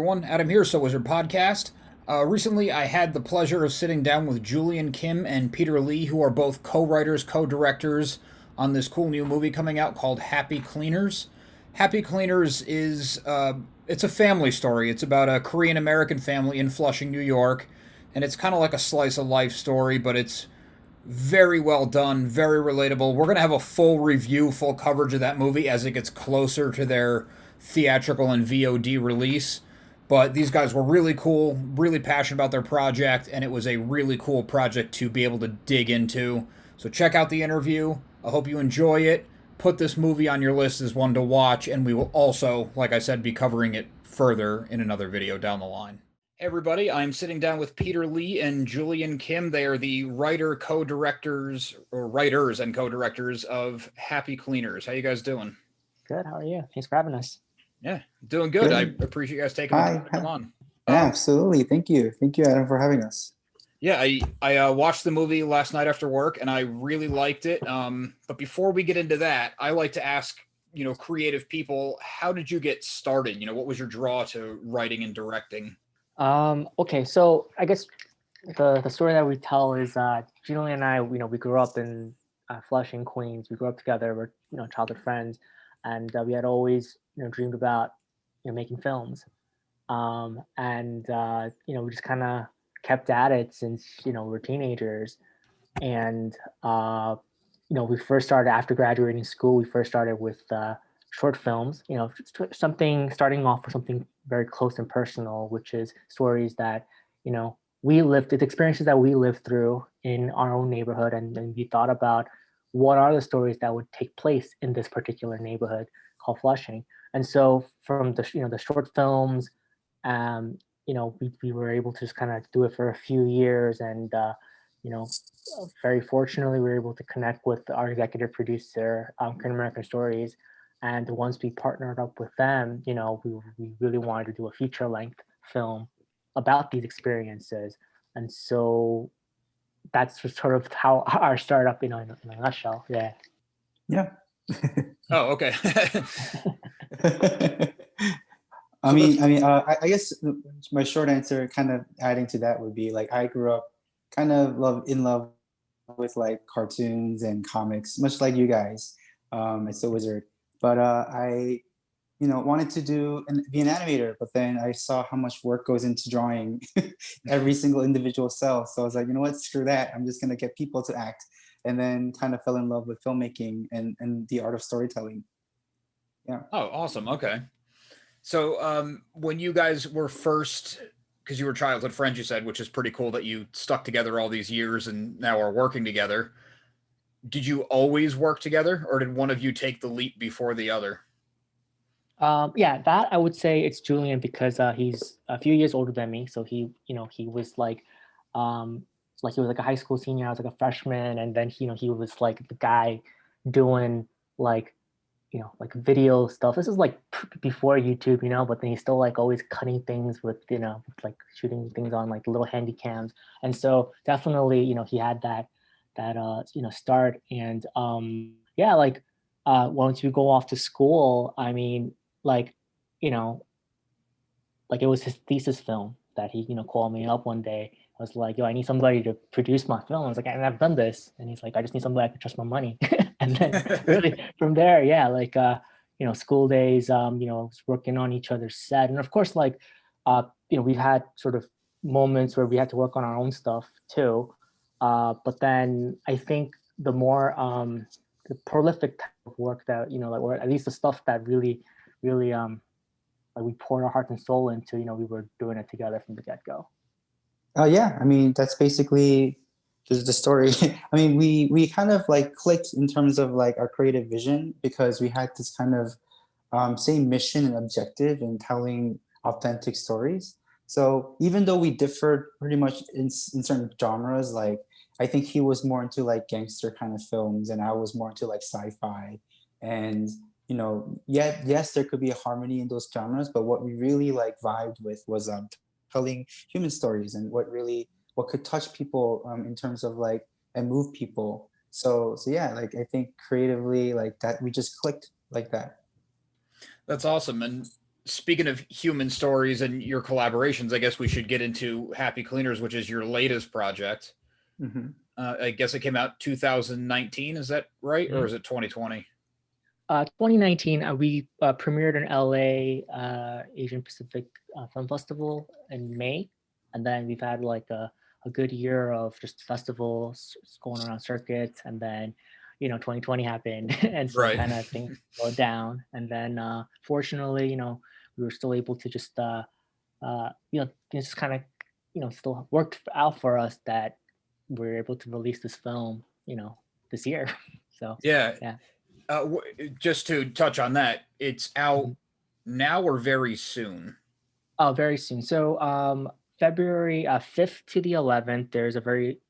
everyone. Adam here, So Wizard Podcast. Recently, I had the pleasure of sitting down with Julian Kim and Peter Lee, who are both co-writers, co-directors on this cool new movie coming out called Happy Cleaners. Happy Cleaners is it's a family story. It's about a Korean American family in Flushing, New York, and it's kind of like a slice of life story, but it's very well done, very relatable. We're going to have a full review, full coverage of that movie as it gets closer to their theatrical and VOD release. But these guys were really cool, really passionate about their project, and it was a really cool project to be able to dig into. So check out the interview. I hope you enjoy it. Put this movie on your list as one to watch, and we will also, like I said, be covering it further in another video down the line. Hey everybody, I'm sitting down with Peter Lee and Julian Kim. They are the writers and co-directors of Happy Cleaners. How you guys doing? Good. How are you? Thanks for having us. Yeah, doing good. I Good. appreciate you guys taking the time to come on. Yeah, absolutely. Thank you. Thank you, Adam, for having us. Yeah, I watched the movie last night after work, and I really liked it. But before we get into that, I like to ask, creative people, how did you get started? What was your draw to writing and directing? Okay, so I guess the story that we tell is Julian and I, we grew up in Flushing, Queens. We grew up together. We're childhood friends, and we had always dreamed about making films. We just kind of kept at it since we were teenagers, and we first started after graduating school. We first started with short films, starting off with something very close and personal, which is stories that, we lived, it's experiences that we lived through in our own neighborhood. And then we thought about what are the stories that would take place in this particular neighborhood called Flushing. And so from the short films, we were able to just kind of do it for a few years. And, very fortunately, we were able to connect with our executive producer, Korean American Stories. And once we partnered up with them, we really wanted to do a feature length film about these experiences. And so that's just sort of how our startup, in a nutshell. Yeah. Yeah. Oh, okay. I guess my short answer, kind of adding to that, would be like I grew up kind of in love with like cartoons and comics, much like you guys. It's a wizard. But I, wanted to be an animator, but then I saw how much work goes into drawing every single individual cell. So I was like, you know what, screw that. I'm just gonna get people to act, and then kind of fell in love with filmmaking and the art of storytelling. Yeah. Oh, awesome. Okay. So when you guys were first, because you were childhood friends, you said, which is pretty cool that you stuck together all these years and now are working together. Did you always work together, or did one of you take the leap before the other? That I would say it's Julian, because he's a few years older than me. So he was like he was like a high school senior. I was like a freshman, and then he was like the guy doing like video stuff. This is like before YouTube, but then he's still like always cutting things with like shooting things on like little handy cams. And so definitely he had that start. And once you go off to school, I mean, like it was his thesis film that he called me up one day. I was like, yo, I need somebody to produce my film. I was like, I've done this. And he's like, I just need somebody I can trust my money. And then really from there, school days, working on each other's set. And of course, we've had sort of moments where we had to work on our own stuff too. But then I think the more the prolific type of work that, or at least the stuff that really we poured our heart and soul into, we were doing it together from the get-go. Yeah, I mean, that's basically the story. I mean, we kind of like clicked in terms of like our creative vision, because we had this kind of same mission and objective in telling authentic stories. So even though we differed pretty much in certain genres, like I think he was more into like gangster kind of films, and I was more into like sci-fi. And yes, there could be a harmony in those genres, but what we really like vibed with was telling human stories, and what could touch people in terms of like and move people. So yeah, like I think creatively like that we just clicked like that. That's awesome. And speaking of human stories and your collaborations, I guess we should get into Happy Cleaners, which is your latest project. Mm-hmm. I guess it came out 2019. Is that right? Or is it 2020? 2019, we premiered in LA Asian Pacific Film Festival in May, and then we've had like a good year of just festivals going around circuits, and then 2020 happened, and so Right. kind of things slowed down, and then fortunately, we were still able to just just kind of still worked out for us that we were able to release this film this year. So Yeah. yeah. Just to touch on that, it's out Mhm. now or very soon? Oh, very soon. So February 5th to the 11th, there's a very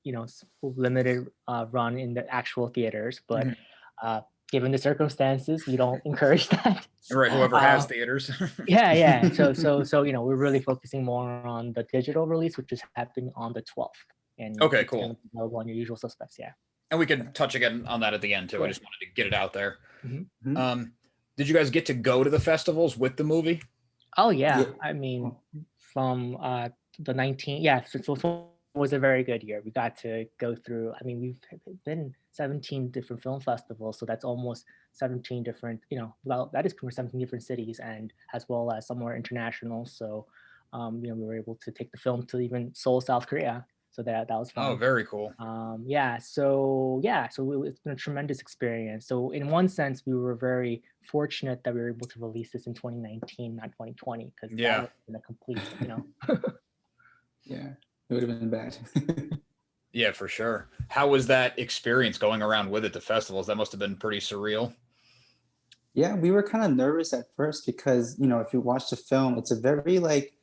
limited run in the actual theaters, but Mhm. given the circumstances, we don't encourage that. Right, whoever has theaters. Yeah. So we're really focusing more on the digital release, which is happening on the 12th, and Okay, it's cool. gonna be available on your usual suspects. Yeah. And we can touch again on that at the end too. I Sure. just wanted to get it out there. Mm-hmm. Did you guys get to go to the festivals with the movie? Oh yeah. Yeah. I mean, from the 19, yeah, so it was a very good year. We got to go through, I mean, we've been 17 different film festivals, so that's almost 17 different, well, that is pretty much 17 different cities, and as well as some more international. So we were able to take the film to even Seoul, South Korea. So that was fun. Oh, very cool. So it's been a tremendous experience. So in one sense, we were very fortunate that we were able to release this in 2019, not 2020, because Yeah. that would have been a complete, Yeah, it would have been bad. Yeah, for sure. How was that experience going around with it to festivals? That must have been pretty surreal. Yeah, we were kind of nervous at first because, if you watch the film, it's a very like,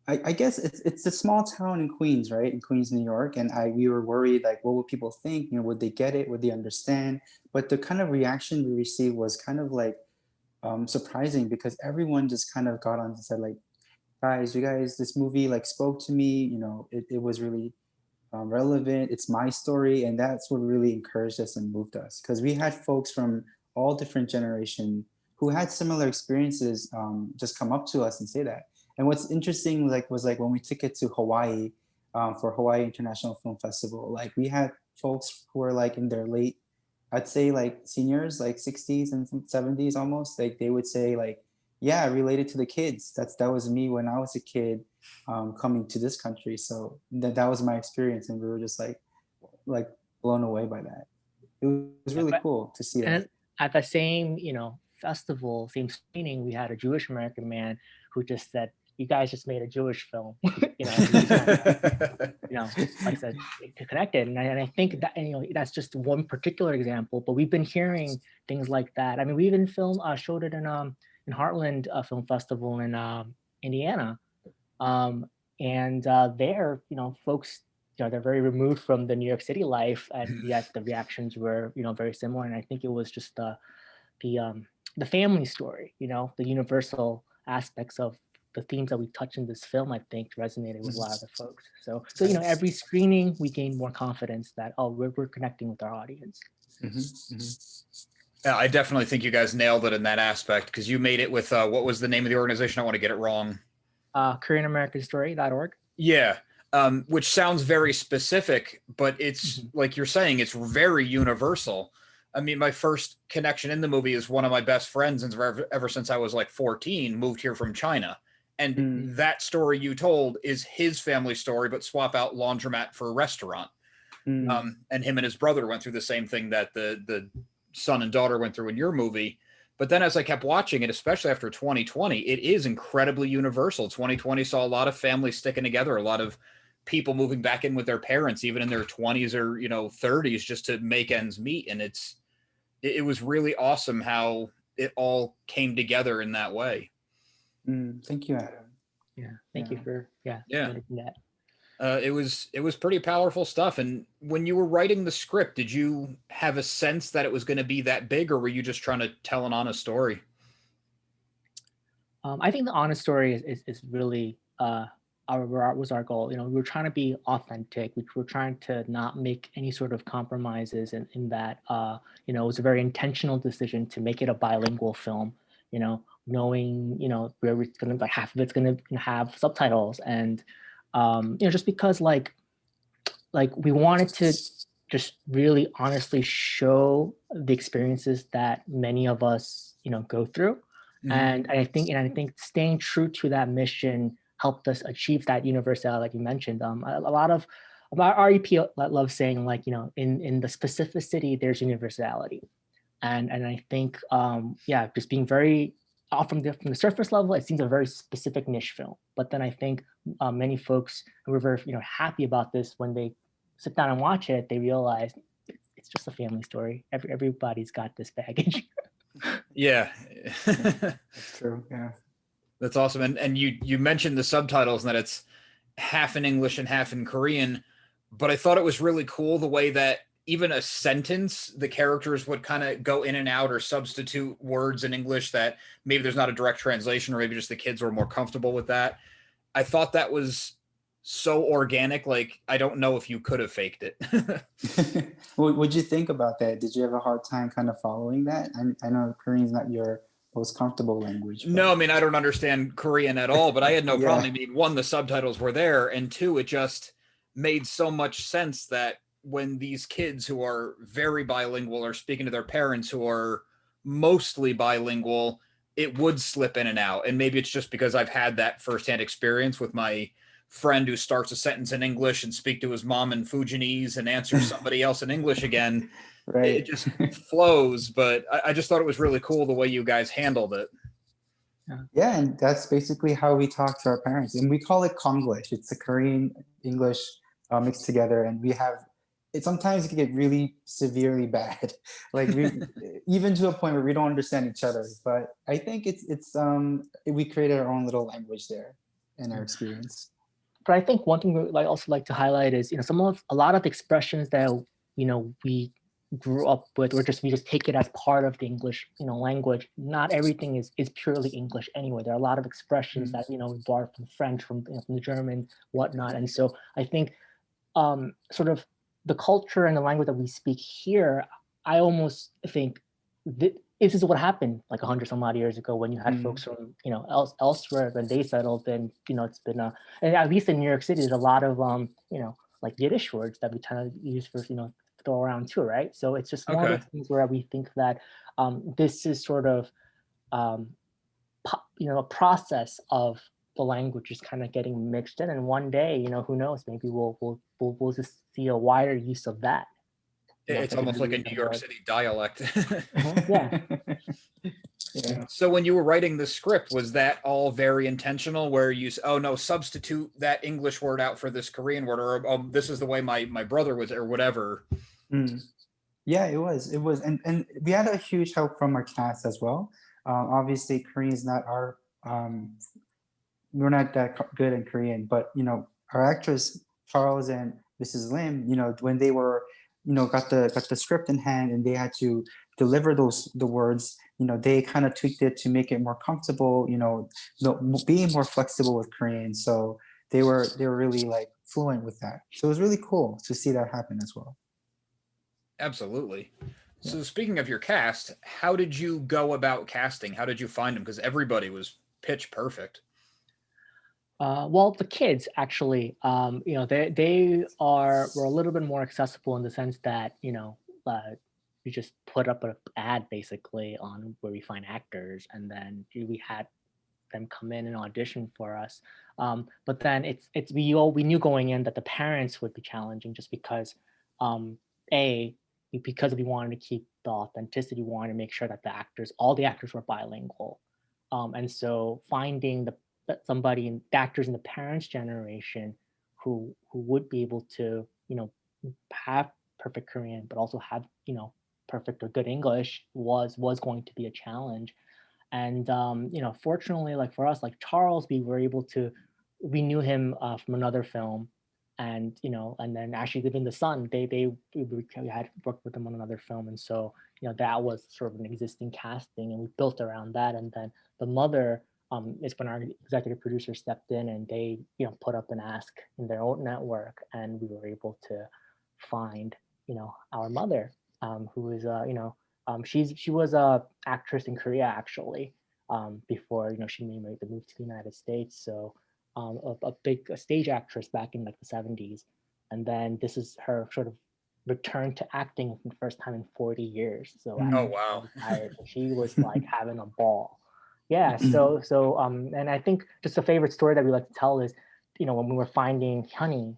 I guess it's a small town in Queens, right? In Queens, New York. And we were worried, like, what would people think? Would they get it? Would they understand? But the kind of reaction we received was kind of like surprising, because everyone just kind of got on and said, like, guys, this movie like spoke to me. It was really relevant. It's my story. And that's what really encouraged us and moved us, because we had folks from all different generations who had similar experiences just come up to us and say that. And what's interesting was when we took it to Hawaii for Hawaii International Film Festival, like we had folks who were like in their late, I'd say like seniors, like 60s and 70s almost, like they would say like, yeah, related to the kids. That was me when I was a kid coming to this country. So that was my experience, and we were just like blown away by that. It was really cool to see that. And at the same, festival, same screening, we had a Jewish American man who just said, "You guys just made a Jewish film," like I said, connected. And I think that, that's just one particular example, but we've been hearing things like that. I mean, we even showed it in Heartland Film Festival in Indiana. And there, folks, they're very removed from the New York City life, and yet the reactions were, very similar. And I think it was just the family story, the universal aspects of the themes that we touch in this film, I think resonated with a lot of the folks. So every screening we gain more confidence that, we're connecting with our audience. Yeah, I definitely think you guys nailed it in that aspect, because you made it with what was the name of the organization? I want to get it wrong. KoreanAmericanStory.org. Yeah, which sounds very specific, but it's like you're saying, it's very universal. I mean, my first connection in the movie is one of my best friends, and ever since I was like 14, moved here from China. And that story you told is his family story, but swap out laundromat for a restaurant. And him and his brother went through the same thing that the son and daughter went through in your movie. But then as I kept watching it, especially after 2020, it is incredibly universal. 2020 saw a lot of families sticking together, a lot of people moving back in with their parents, even in their 20s or 30s, just to make ends meet. And it was really awesome how it all came together in that way. Thank you, Adam. Yeah, thank you for that. It was pretty powerful stuff. And when you were writing the script, did you have a sense that it was going to be that big, or were you just trying to tell an honest story? I think the honest story is really was our goal. We were trying to be authentic. We were trying to not make any sort of compromises in that, it was a very intentional decision to make it a bilingual film. knowing, where it's gonna, like, half of it's gonna have subtitles, and just because we wanted to just really honestly show the experiences that many of us, go through. And I think staying true to that mission helped us achieve that universality, like you mentioned. A lot of REP loves saying, like, in the specificity there's universality, and I think yeah, just being very from the surface level, it seems a very specific niche film. But then I think many folks who were very happy about this, when they sit down and watch it, they realize it's just a family story. Everybody's got this baggage. Yeah. That's true. Yeah. That's awesome. And you mentioned the subtitles and that it's half in English and half in Korean, but I thought it was really cool the way that even a sentence, the characters would kind of go in and out or substitute words in English that maybe there's not a direct translation, or maybe just the kids were more comfortable with that. I thought that was so organic. Like, I don't know if you could have faked it. What'd you think about that? Did you have a hard time kind of following that? I know Korean's not your most comfortable language. No, I mean, I don't understand Korean at all, but I had no Yeah. problem. I mean, one, the subtitles were there, and two, it just made so much sense that when these kids who are very bilingual are speaking to their parents who are mostly bilingual, it would slip in and out. And maybe it's just because I've had that firsthand experience with my friend who starts a sentence in English and speak to his mom in Fujianese and answers somebody else in English again. Right. It just flows. But I just thought it was really cool the way you guys handled it. Yeah, and that's basically how we talk to our parents, and we call it Konglish. It's a Korean English mixed together, and we have it. Sometimes it can get really severely bad, like even to a point where we don't understand each other. But I think we created our own little language there in our experience. But I think one thing we also like to highlight is, a lot of expressions that we grew up with, we just take it as part of the English language. Not everything is purely English anyway. There are a lot of expressions that we borrowed from French, from the German, whatnot. And so I think sort of the culture and the language that we speak here, I almost think this is what happened like 100 some odd years ago, when you had folks from elsewhere, when they settled. And it's been and at least in New York City, there's a lot of like Yiddish words that we kind of use for throw around too, right? So it's just one of those things where we think that this is sort of a process of the language is kind of getting mixed in, and one day, who knows, maybe we'll just see a wider use of that. It's almost like a New York City dialect. Yeah. Yeah. So when you were writing the script, was that all very intentional, where you, oh no, substitute that English word out for this Korean word, or oh, this is the way my brother was, or whatever? Yeah, it was, and we had a huge help from our cast as well. Obviously, Korean is not our we're not that good in Korean, but our actress Charles and Mrs. Lim, when they were got the script in hand and they had to deliver the words, they kind of tweaked it to make it more comfortable, being more flexible with Korean. So they were really like fluent with that. So it was really cool to see that happen as well. Absolutely. So speaking of your cast, how did you go about casting? How did you find them? Because everybody was pitch perfect. Well, the kids actually, they were a little bit more accessible in the sense that, we just put up an ad basically on where we find actors, and then we had them come in and audition for us. But then we knew going in that the parents would be challenging, just because, because we wanted to keep the authenticity, we wanted to make sure that all the actors were bilingual. And so finding somebody in the actors in the parents' generation who would be able to, have perfect Korean, but also have, perfect or good English was going to be a challenge. And fortunately, like for us, like Charles, we knew him from another film, and and then actually Live in the Sun, we had worked with him on another film, and so that was sort of an existing casting, and we built around that. And then the mother is when our executive producer stepped in, and they put up an ask in their own network, and we were able to find our mother, who is she was a actress in Korea actually, before she made the move to the United States. So a stage actress back in like the 70s, and then this is her sort of return to acting for the first time in 40 years. So Oh after Mm. wow. she retired, she was like having a ball. Yeah. So and I think just a favorite story that we like to tell is, when we were finding Honey,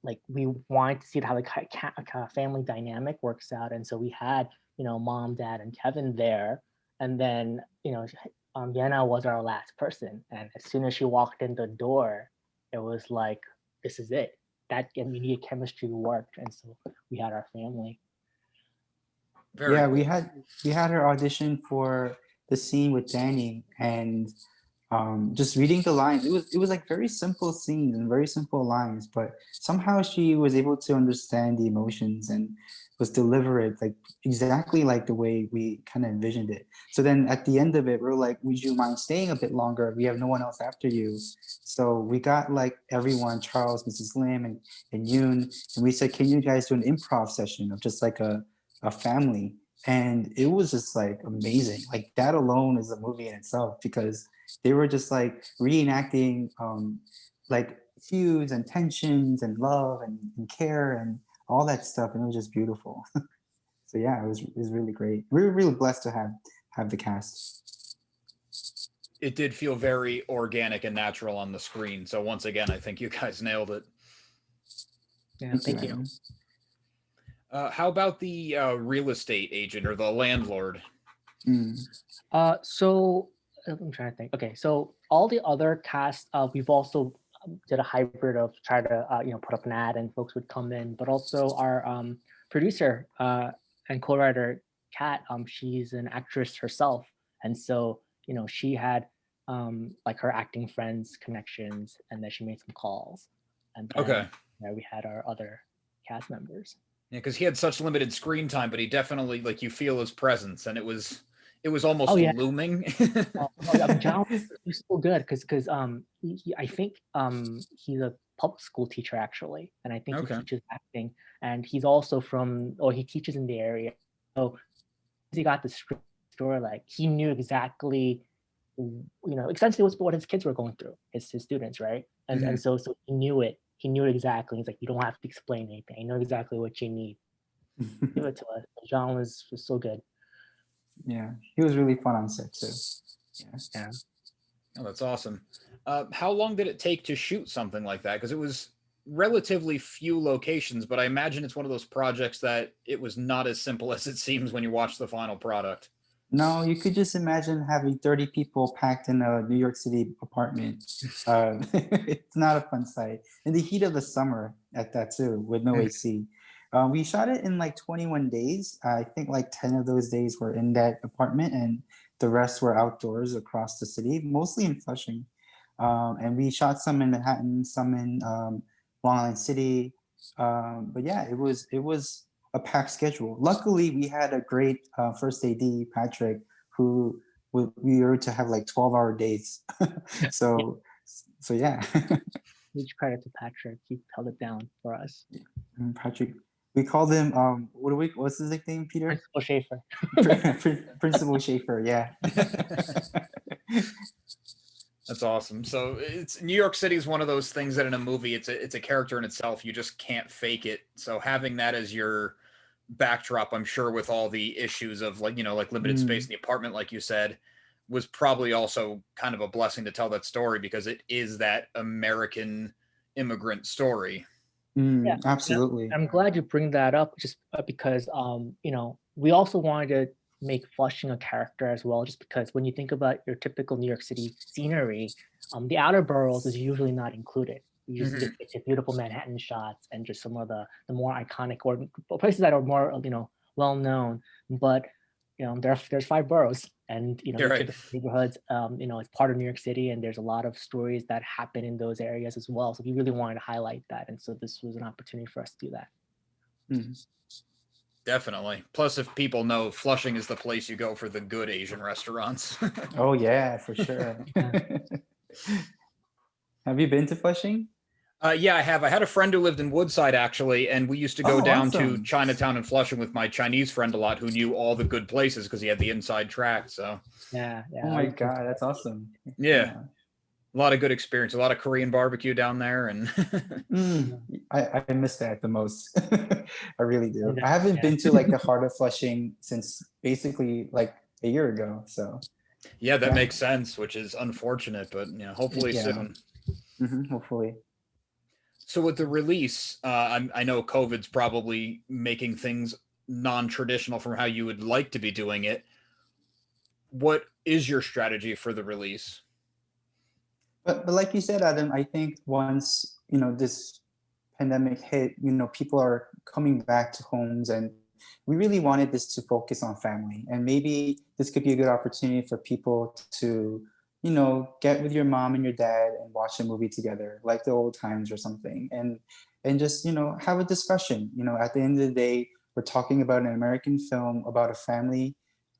like we wanted to see how the family dynamic works out, and so we had mom, dad, and Kevin there, and then Yana was our last person, and as soon as she walked in the door, it was like, this is it. That immediate chemistry worked, and so we had our family. Very Yeah, cool. we had her audition for the scene with Danny, and just reading the lines, it was like very simple scenes and very simple lines, but somehow she was able to understand the emotions and was deliver it like exactly like the way we kind of envisioned it. So then at the end of it, we're like, would you mind staying a bit longer? We have no one else after you. So we got like everyone, Charles, Mrs. Lim, and Yoon, and we said, can you guys do an improv session of just like a family? And it was just like amazing. Like that alone is a movie in itself, because they were just like reenacting like feuds and tensions and love and care and all that stuff, and it was just beautiful. So yeah, it was really great. We were really blessed to have the cast. It did feel very organic and natural on the screen. So once again, I think you guys nailed it. Yeah, thank you. How about the real estate agent or the landlord? Mm. So I'm trying to think. Okay, so all the other cast, we've also did a hybrid of try to put up an ad and folks would come in, but also our producer and co-writer Kat, she's an actress herself, and so she had like her acting friends connections, and then she made some calls, and then Okay. we had our other cast members. Yeah, because he had such limited screen time, but he definitely like you feel his presence, and it was almost Oh yeah. looming. John was so good because I think he's a public school teacher actually, and I think he Okay. teaches acting, and he's also he teaches in the area. So he got the script store, like he knew exactly, essentially what his kids were going through, his students, right? And so he knew it. He knew it exactly. He's like, you don't have to explain anything. I know exactly what you need. Give it to us. John was so good. Yeah, he was really fun on set too. Yeah. Yeah. Oh, that's awesome. How long did it take to shoot something like that? Because it was relatively few locations, but I imagine it's one of those projects that it was not as simple as it seems when you watch the final product. No, you could just imagine having 30 people packed in a New York City apartment. It's not a fun sight. In the heat of the summer at that too, with no AC. We shot it in like 21 days. I think like 10 of those days were in that apartment, and the rest were outdoors across the city, mostly in Flushing. And we shot some in Manhattan, some in Long Island City. But yeah, it was a packed schedule. Luckily, we had a great first AD, Patrick, who we were to have like 12-hour days. so yeah. Huge credit to Patrick. He held it down for us. Patrick, we called him what's his nickname, Peter? Principal Schaefer. Principal Schaefer, yeah. That's awesome. So it's New York City is one of those things that in a movie it's a character in itself. You just can't fake it. So having that as your backdrop, I'm sure with all the issues of like limited space in the apartment, like you said, was probably also kind of a blessing to tell that story because it is that American immigrant story. Yeah, Absolutely. I'm glad you bring that up, just because we also wanted to make Flushing a character as well, just because when you think about your typical New York City scenery, the outer boroughs is usually not included. You just get the beautiful Manhattan shots and just some of the more iconic or places that are more well known. But there's 5 boroughs, and each You're of right. the neighborhoods it's part of New York City, and there's a lot of stories that happen in those areas as well. So we really wanted to highlight that, and so this was an opportunity for us to do that. Definitely. Plus, if people know Flushing is the place you go for the good Asian restaurants. Oh yeah, for sure. Have you been to Flushing? Yeah, I have. I had a friend who lived in Woodside, actually, and we used to go Oh, down to awesome. Chinatown and Flushing with my Chinese friend a lot, who knew all the good places because he had the inside track. So, Yeah, Oh yeah, my we can God, that's awesome. yeah, Yeah. a lot of good experience, a lot of Korean barbecue down there, and Mm, yeah, I miss that the most. I really do. and, I haven't yeah, been to like the heart of Flushing since basically like a year ago. So yeah, that yeah, makes sense, which is unfortunate, but hopefully yeah. soon. Hopefully. So with the release, I know COVID's probably making things non-traditional from how you would like to be doing it. What is your strategy for the release? But like you said, Adam, I think once this pandemic hit, people are coming back to homes, and we really wanted this to focus on family. And maybe this could be a good opportunity for people to, get with your mom and your dad and watch a movie together, like the old times or something, and just have a discussion. At the end of the day, we're talking about an American film about a family,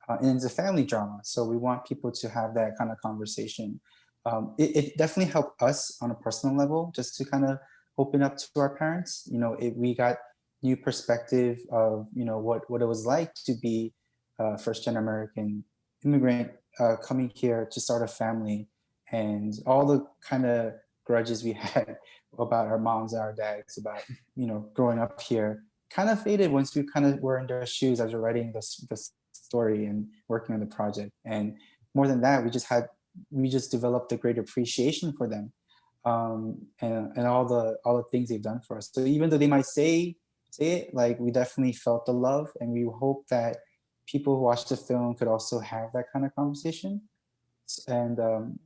and it's a family drama. So we want people to have that kind of conversation. It definitely helped us on a personal level just to kind of open up to our parents. We got new perspective of what it was like to be a first gen American immigrant coming here to start a family, and all the kind of grudges we had about our moms and our dads about growing up here kind of faded once we kind of were in their shoes as we're writing this story and working on the project. And more than that, we just developed a great appreciation for them, and all the things they've done for us. So even though they might say it, like, we definitely felt the love, and we hope that people who watch the film could also have that kind of conversation and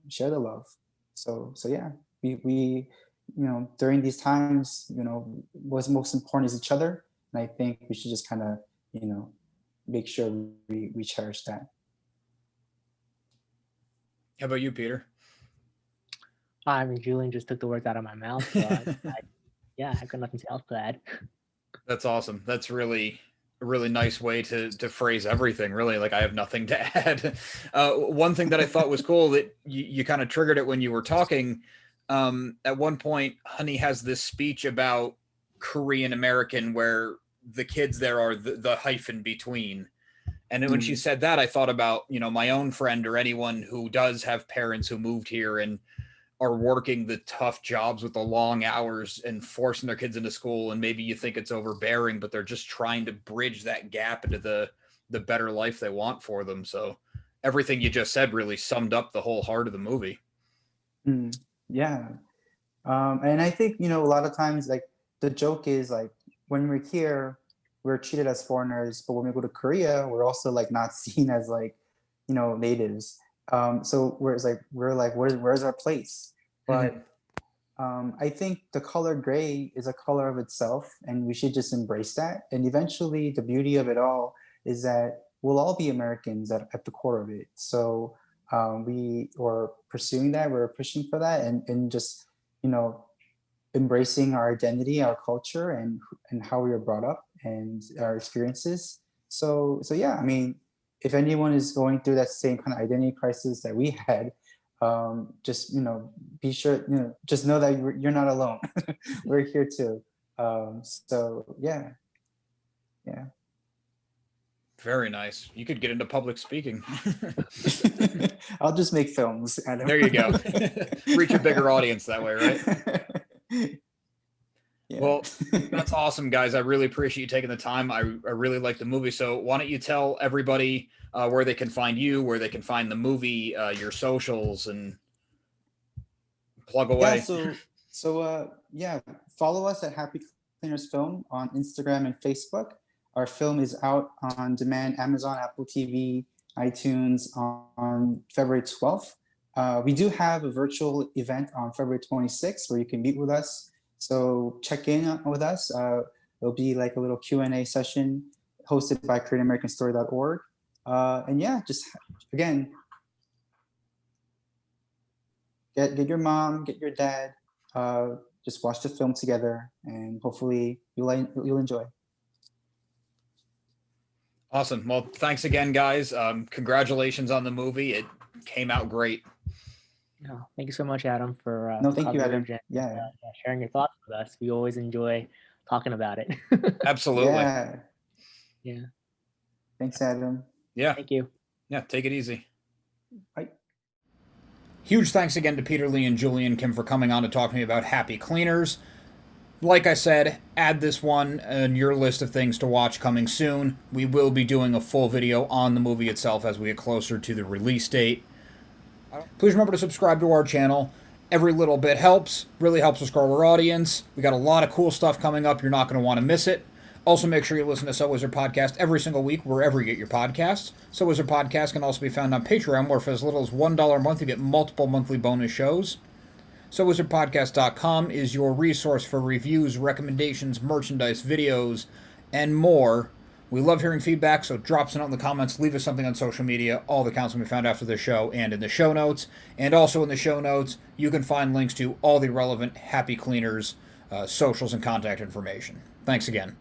share the love. So yeah, we during these times, what's most important is each other, and I think we should just kind of make sure we cherish that. How about you, Peter? I mean, Julian just took the words out of my mouth, so yeah, I've got nothing else to add. That's awesome. That's really a really nice way to phrase everything. Really, like I have nothing to add. One thing that I thought was cool that you kind of triggered it when you were talking. At one point, Honey has this speech about Korean American where the kids there are the hyphen between. And then when she Mm, said that, I thought about, my own friend or anyone who does have parents who moved here and are working the tough jobs with the long hours and forcing their kids into school. And maybe you think it's overbearing, but they're just trying to bridge that gap into the better life they want for them. So everything you just said really summed up the whole heart of the movie. mm, yeah. And I think, a lot of times, like, the joke is like, when we're here, we're treated as foreigners, but when we go to Korea, we're also like not seen as like, natives. So we're like, where's our place? Mhm. But I think the color gray is a color of itself, and we should just embrace that. And eventually, the beauty of it all is that we'll all be Americans at the core of it. So we are pursuing that, we're pushing for that, and just, you know, embracing our identity, our culture, and how we were brought up and our experiences. So yeah, I mean, if anyone is going through that same kind of identity crisis that we had, just be sure, just know that you're not alone. We're here too. So yeah, yeah. Very nice. You could get into public speaking. I'll just make films, Adam. There you go. Reach a bigger audience that way, right? Yeah. Well, that's awesome, guys. I really appreciate you taking the time. I really like the movie. So why don't you tell everybody where they can find you, where they can find the movie, your socials, and plug Yeah, away. so follow us at Happy Cleaners Film on Instagram and Facebook. Our film is out on demand, Amazon, Apple TV, iTunes on February 12th. We do have a virtual event on February 26th where you can meet with us. So check in with us. It'll be like a little Q&A session hosted by KoreanAmericanStory.org. And yeah, just again, get your mom, get your dad, just watch the film together, and hopefully you'll enjoy. Awesome. Well, thanks again, guys. Congratulations on the movie. It came out great. Yeah, thank you so much, Adam, for No, thank you, Adam. coverage and Yeah, sharing your thoughts with us. We always enjoy talking about it. Absolutely. yeah. Yeah, Thanks, Adam. Yeah. thank you. Yeah. Take it easy. Bye. Huge thanks again to Peter Lee and Julian Kim for coming on to talk to me about Happy Cleaners. Like I said, add this one in your list of things to watch coming soon. We will be doing a full video on the movie itself as we get closer to the release date. Please remember to subscribe to our channel. Every little bit helps, really helps us grow our audience. We got a lot of cool stuff coming up. You're not going to want to miss it. Also, make sure you listen to So Wizard Podcast every single week, wherever you get your podcasts. So Wizard Podcast can also be found on Patreon, where for as little as $1 a month, you get multiple monthly bonus shows. SoWizardPodcast.com is your resource for reviews, recommendations, merchandise, videos, and more. We love hearing feedback, so drop us a note in the comments, leave us something on social media. All the accounts can be found after the show and in the show notes. And also in the show notes, you can find links to all the relevant Happy Cleaners socials and contact information. Thanks again.